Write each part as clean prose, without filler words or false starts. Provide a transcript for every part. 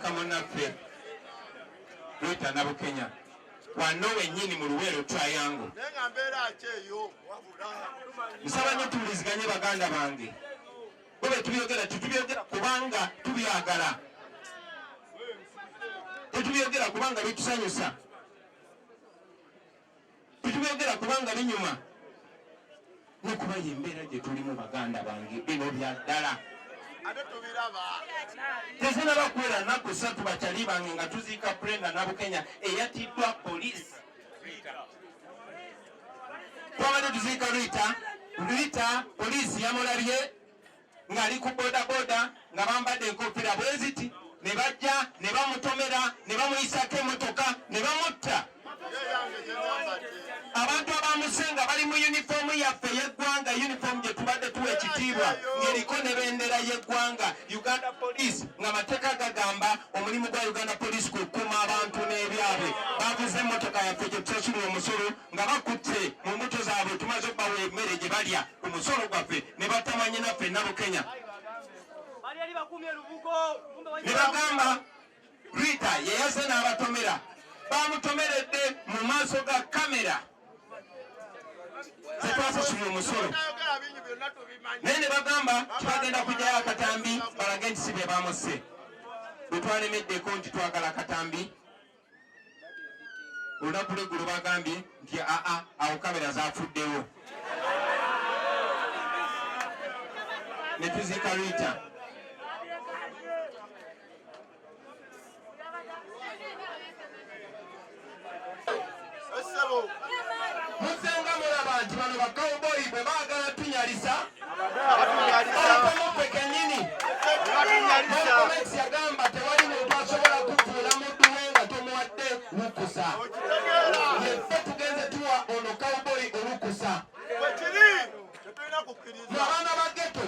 Kamonaffe Rita Nabukenya wano wennyini mu Luweero Triangle. Nsaba nnyo tuwuliziganye baganda bange. Bwe tubyogera kubanga tubyagala. Tetubyogera kubanga bitusanyusa. Tetubyogera kubanga binyuma. N'okuba y'embeera gye tulimu baganda bange bino bya ddala. Tezina bakwera nnaku 3 bakyali bange nga tuziika Brenda Nabukenya eyatiddwa poliisi. Twabadde tuziika Rita poliisi yamulabye ng'ali ku bodaboda nga bambadde enkofiira bwe ziti ne bajja ne bamutomera ne bamuyisako emmotoka ne bamutta. Abantu abamusenga bali mu yunifoomu yaffe y'eggwanga, yunifoomu gye tubadde tuwa ekitiibwa ng'eriko ne bendera y'eggwanga Uganda Police, ng'amateeka gagamba omulimu gwa Uganda Police kwe kukuuma abantu n'ebyabwe. Bavuze emmotoka yaffe gye tusasula omusolo nga bakutte mu mbuto zaabwe tumaze okubawa emmere gye balya ku musolo gwaffe ne batamanye naffe Nabukenya. Ne bagamba Rita yeyaze n'abatomera. Bamutomeredde mu maaso ga kamera. Setwasasula omusolo. Naye ne bagamba tubagenda kujjayo akatambi balage nti si be bamusse. Bwe twalemeddeko nti twagala akatambi, olunaku lw'eggulo bagambye nti awo kamera zaafuddewo. Ne tuziika Rita. Musenga mulaba nti bano bakawuboyi bwe baagala tunyalisa abakomope kennyini Malcolm yagamba tewali muntu asobola kutuula muddu we nga tomuwadde lukusa. Yeffe tugenze tuwa ono kawuboyi olukusa. Mwe abaana ba ghetto,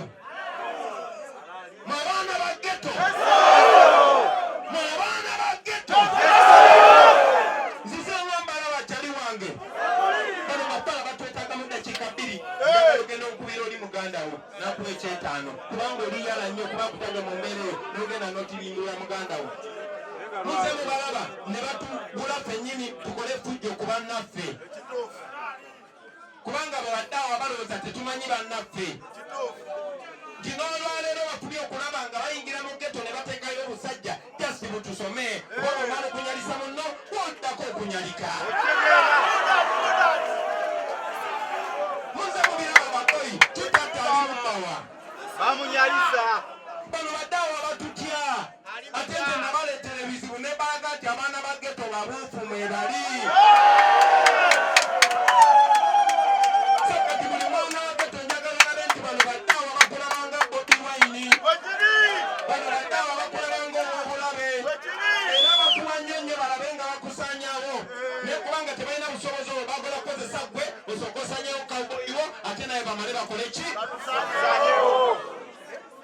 mwe abaana ba ghetto, mwe abaana ba ghetto. Nzize ngambala bakyali wange bano bapala batwetaaga mu ddakiika 2 ogenda okubira oli muganda wo nakuwa ekyetaano kubanga oli yala nnyo kuba kutaga mu mbeera eyo n'ogenda n'otirimbula muganda wo. Muze mubalaba ne batugula ffennyini tukole fujjo ku bannaffe kubanga bawadde awo balowooza tetumanyi bannaffe. Nti n'olwaleero bafubye okulaba nga bayingira mu ghetto ne bateekayo obusajja just butusome kuba omala okunyalisa munno woddako okunyalika. Muze mubiraba bakoyi tutatta alimubawa bamunyalisa. Bano badde awo abatutya ate nze nabaleetera ebizibu ne baaga nti abaana ba ghetto babuufu mwe bali. Sakati buli mwana wa ghetto njagala nabe nti bano badde awo abakulabanga Bobi Wine, bano badde awo abakulabanga obulabe era bakuwa nnyo nnyo balabe nga bakusaanyaawo naye kubanga tebalina busobozi obwo baagala kukozesa ggwe osooka osanyawo kawuboyi wo ate naye bamale bakole ki?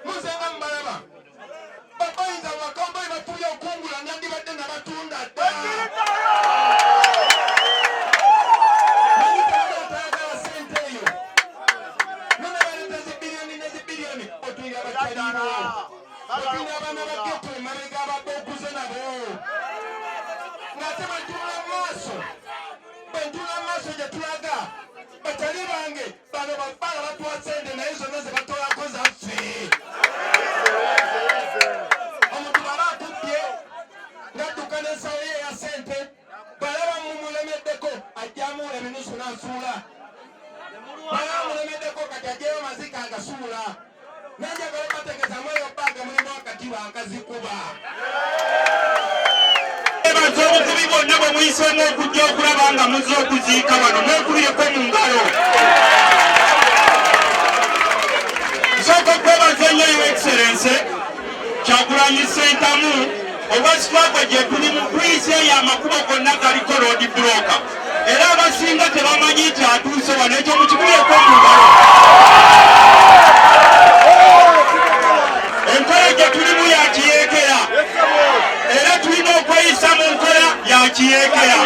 Muze nga mubalaba bakoyinza bakawuboyi bafubye okungula nandibadde nabatunda dda. Otulina abaana ba ghetto emabega abadde okuze nabo ng'ate bwe ntuula mu maaso gye tulaga bakyali bange bano babbala batuwa sente naye zonna ze batolako zaffe. Omuntu baba akubbye ng'adduka n'ensawo ye eya sente balaba mumulemeddeko ajjamu eminusu n'asuula, balaba mulemeddeko kati ajjayo mazika agasuula. Nanjagala bategezamu eyo bbaaga mulimu akatiba akazikuba. Ebaza obukubi bonna bwe muyiseemu okujja okulaba nga muzze okuziika wano mwekubireko mu ngalo. Nsooka okwebaza ennyo Your Excellency Kyagulanyi Ssentamu olwa sitwago gye tuli mu kriisi eyo amakubo gonna galiko road block era abasinga tebamanyi nti atuuse wano, ekyo mukikubireko mu ngalo. Enkola gye tulimu ya kiyeekera era tulina okweyisa mu nkola ya kiyeekera.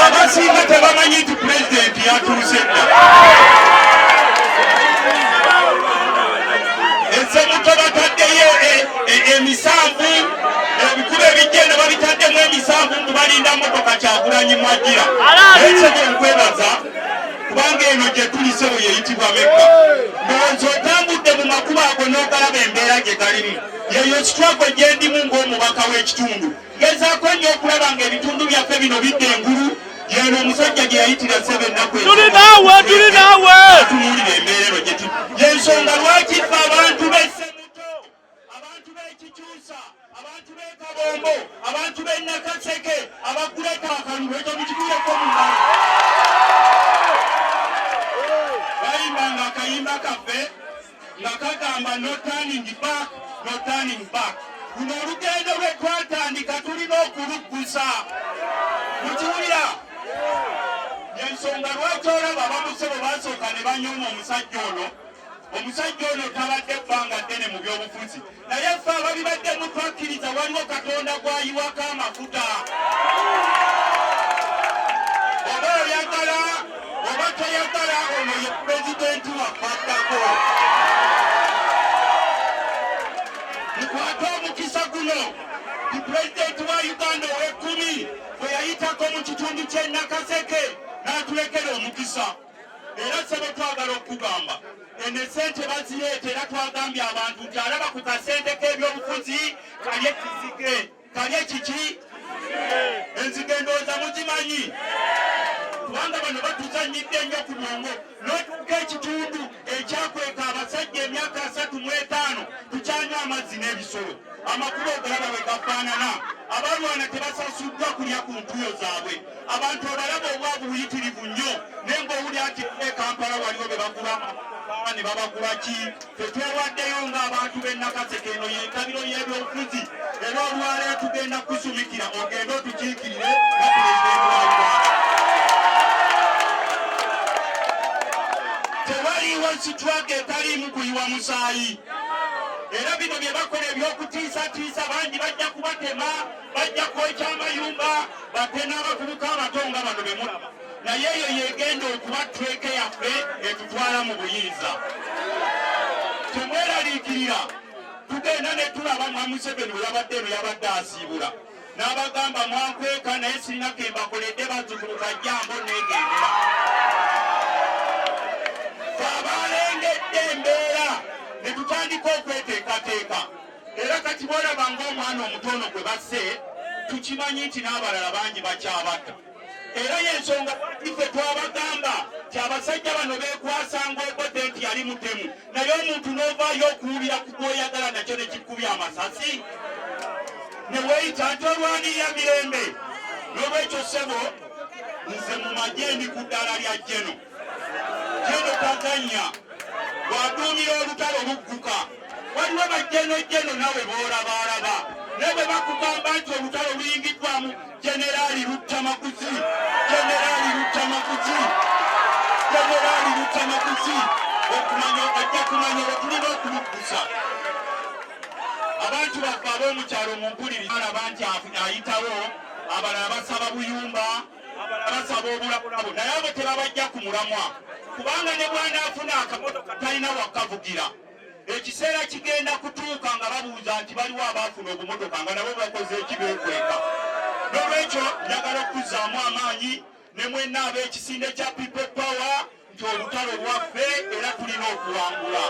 Abasinga tebamanyi nti pulezidenti yatuuse dda. Essemuto bataddeyo emisanvu 7 balinda motoka Kyagulanyi Mwagira ekyo gye nkwebaza kubanga eno gye tulise bwe yeyitibwa Mekka ndowooza otambudde mu makubo ago n'ogalaba embeera gye galimu yeyo struggle gye ndimu ng'omubaka w'ekitundu gezaako nnyo okulaba ng'ebitundu byaffe bino bidde engulu yeno omusajja gye yayitira 7 ennaku tuli naawe tunuulira embeera eno gye tuli y'ensonga lwaki ffe abantu b'Essemuto abantu b'Ekikyusa abantu b'e Kabombo abantu b'e Nakaseke abaguleko akalulu ekyo mukiguleko mu ngalo bayimbanga akayimba kaffe nga kagamba no turning back no turning back luno olugendo lwe twatandika tulina okuluggusa mukiwulira y'ensonga lwaki olaba abamuse bwe basooka ne banyooma omusajja ono tabadde ebbanga ddene mu byobufuzi naye ffe ababibadde mutwakkiriza waliwo katonda gwayiwako amafuta oba oyagala oba toyagala ono ye pulezidenti wafaddako mukwate omukisa guno ti pulezidenti wa Uganda ow'ekkumi bwe yayitako mu kitundu ky'e Nakaseke n'atulekera omukisa era sebe twagala okugamba eno esente bazireeta era twagambye abantu nti alaba ku kasente k'ebyobufuzi kalye kizige kalye kiki enzige ndowooza mugimanyi kubanga bano batuzanyidde nnyo ku mwongo n'otuuka ekitundu ekyakweka abasajja emyaka 35 tukyanywa amazzi n'ebisolo amakulu ogalaba bwe gafaanana abalwana tebasasuddwa kulya ku ntuyo zaabwe abantu abalaba obwavu buyitirivu nnyo naye ng'owuli ati e Kampala waliwo be bagula ne babagula ki tetwewaddeyo ng'abantu b'e Nakaseke eno yentabiro y'ebyobufuzi era olwaleero tugenda kusumikira ogende otukiikirire nga pulezidenti wa Uganda tewaliwo sitwaga etaliimu kuyiwa musaayi era bino bye bakola ebyokutiisatiisa bangi bajja kubatema bajja kwokya amayumba bate n'abavubuka abato nga bano be mulaba naye eyo yegenda okuba tweke yaffe etutwala mu buyinza temweraliikirira tugenda ne tulaba mwa Museveni bwe yabadde eno yabadde asiibula n'abagamba mwankweka naye sirina ke mbakoledde bazzukulu kajjambo neegendera abalengedde embeera ne tutandika okweteekateeka era kati bwolaba ng'omwana omutono gwe basse tukimanyi nti n'abalala bangi bakyabatta era y'ensonga lwaki twabagamba ti abasajja bano beekwasanga obote nti yali mutemu naye omuntu n'ovaayo okuwulira ku gwoyagala nakyo ne kikkubya amasasi ne weeyita nti olwanirira mirembe n'olwekyo ssebo nze mu magye ndi ku ddaala lya jeno Kaganya bw'aduumira olutalo lugguka waliwo bajjenojjeno nawe boolabalaba naye bwe bakugamba nti olutalo luyingiddwamu jeneraali Luttamaguzi okumanya ajja kumanya we tulina okuluggusa abantu baffe ab'omukyalo mu mpuliriza alaba nti ayitawo abalala basaba buyumba abalala basaba obulabulabo naye abo tebabajja ku mulamwa kubanga ne bw'anaafuna akamotoka talina wakavugira ekiseera kigenda kutuuka nga babuuza nti baliwo abaafuna obumotoka nga nabo bakoze ekibeekweka n'olwekyo njagala okuzzaamu amaanyi ne mwenna ab'ekisinde kya People Power nti olutalo lwaffe era tulina okuwangula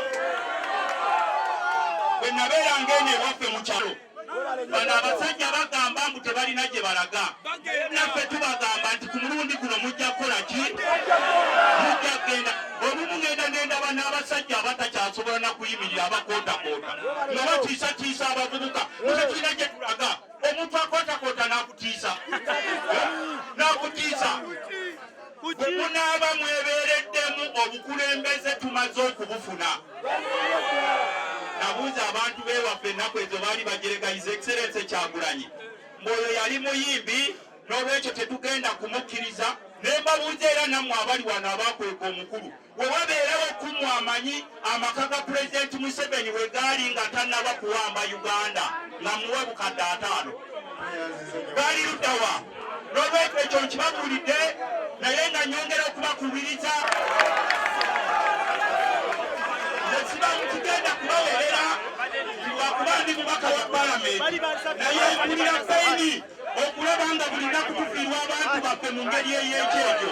bwe nabeeranga eno ewaffe mu kyalo bano abasajja bagamba mbu tebalina gye balaga naffe tubagamba nti ku mulundi guno mujja kukola ki mujja kgenda olumu ngenda nendaba n'abasajja abatakyasobola nakuyimirira abakootakoota nga batiisatiisa abavubuka muze tulina gye tulaga omuntu akootakoota n'akutiisa bwe munaaba mwebeereddemu obukulembeze tumaze okubufuna nabuuza abantu beewaffe ennaku ezo baali bajeregayiza Excellency Kyagulanyi mwoyo yali muyimbi n'olwekyo tetugenda kumukkiriza ne mbabuuza era nammwe abali wano abakweka omukulu we wabeerawo okummwe amanyi amaka ga Pulezidenti Museveni we gaali nga tannaba kuwamba Uganda nga muwe bukadde 5 gaali luddawa n'olwekyo ekyo nkibabuulidde naye nga nyongera okubakubiriza tugenda kubawerera wakuba ndi mubaka wa palamenti naye mpulira faini okulaba ngeri ey'ekyejo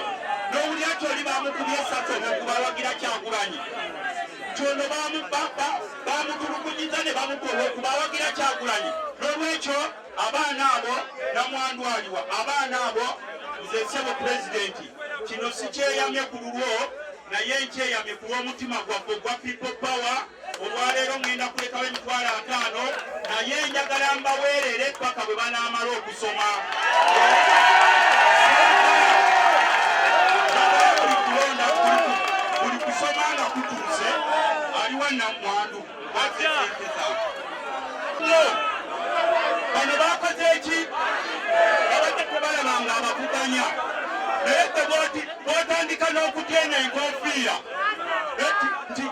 n'owulira nti oli bamukubye essatu okubawagira Kyagulanyi kyono bamutulugunyiza ne bamukuba okubawagira Kyagulanyi n'olwekyo abaana abo namwandu aliwa abaana abo nze ssebo pulezidenti kino sikyeyamye ku lulwo naye nkyeyamye ku lw'omutima gwaffe gwa people power olwaleero ŋŋenda kulekawo emitwalo 5 naye njagala mbaweerere paka bwe banaamala okusoma buli kusoma nga kutuuse aliwa namwandu bano bakoze eki babadde tebalaba nga abavuganya naye bwotandika n'okuteena enkofiira nti